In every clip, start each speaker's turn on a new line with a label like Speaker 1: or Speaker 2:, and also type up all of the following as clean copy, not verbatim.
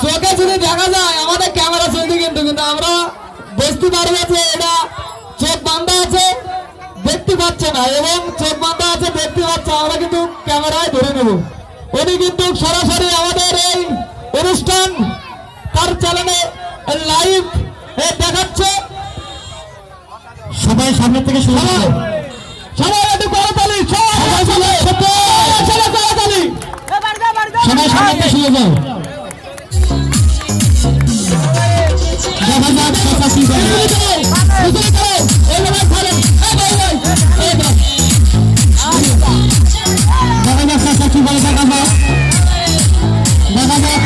Speaker 1: চোখে যদি দেখা যায় আমাদের ক্যামেরা চলছে কিন্তু কিন্তু আমরা বুঝতে পারবো যে এটা চোখ বান্ধা আছে দেখতে পাচ্ছে না এবং চোখ বান্ধা আছে দেখতে পাচ্ছে আমরা কিন্তু ক্যামেরায় ধরে নেব। উনি কিন্তু সরাসরি আমাদের এই অনুষ্ঠান তার চ্যানেলে লাইভ দেখাচ্ছে।
Speaker 2: সবাই সামনে থেকে শুরু করো,
Speaker 1: সবাই একটু করতালি, সবাই করতালি,
Speaker 2: সবাই সামনে থেকে শুরু যাও। দেখা যাক কথা কি বলে। দেখা যাক কথা কি বলে, দেখা যাক দেখা যাক।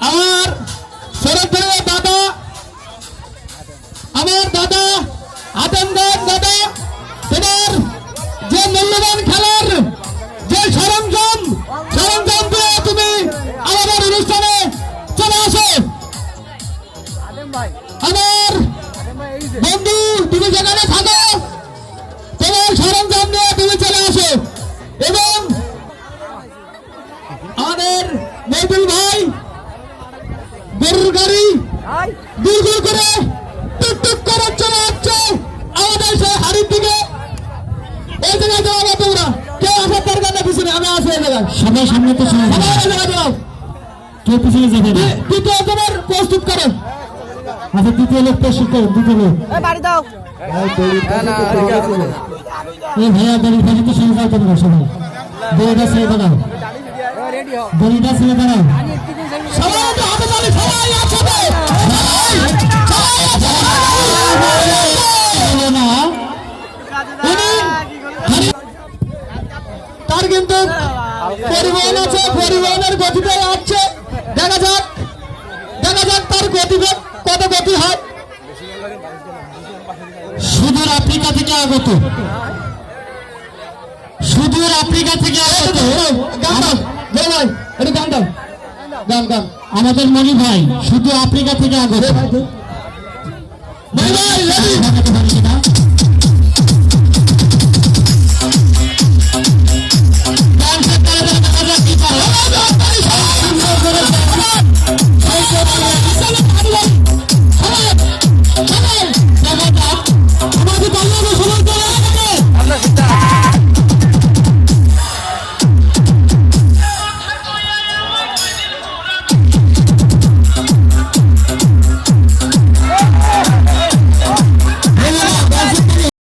Speaker 1: আমার শরৎপুরের দাদা, আমার দাদা আতঙ্কার দাদা, তোমার যে মূল্যবান খেলার যে সরঞ্জাম দিয়ে তুমি আমাদের অনুষ্ঠানে চলে আসো। আমার বন্ধু তুমি যেখানে থাকো তোমার সরঞ্জাম নিয়ে তুমি চলে আসো এবং আমাদের মৈদুল ভাই গরুর গাড়ি দুই করে টুকটুক করে চলে যাচ্ছে আমাদের সেই হাড়ির দিকে। এই জায়গায় যাওয়া তোমরা কেউ আসার দরকার না, পিছনে আমি আসি। এই জায়গায়
Speaker 2: সবাই সামনে তো শুরু
Speaker 1: সবাই এই জায়গায় যাও,
Speaker 2: কেউ পিছনে যাবে না।
Speaker 1: দ্বিতীয় তোমার প্রস্তুত করো।
Speaker 2: আচ্ছা দ্বিতীয় লোক প্রস্তুত করো, দ্বিতীয় লোক। এই ভাইয়া দড়ির পাশে তো শুরু করতে পারো। সবাই দড়িটা ছেড়ে দাঁড়াও, দড়িটা ছেড়ে দাঁড়াও।
Speaker 1: সবাই একটু হাতে তালি, সবাই একসাথে। তার কিন্তু পরিবহন আছে, পরিবহনের গতিতে আসছে। দেখা যাক তার গতিতে কত গতি হয়।
Speaker 2: সুদূর আফ্রিকা থেকে আগত, সুদূর আফ্রিকা থেকে আগত
Speaker 1: গান দাও ভাই, একটু গান দাও, গান
Speaker 2: আমাদের মনি ভাই শুধু আফ্রিকা থেকে আগত।
Speaker 1: মনি ভাই রেডি।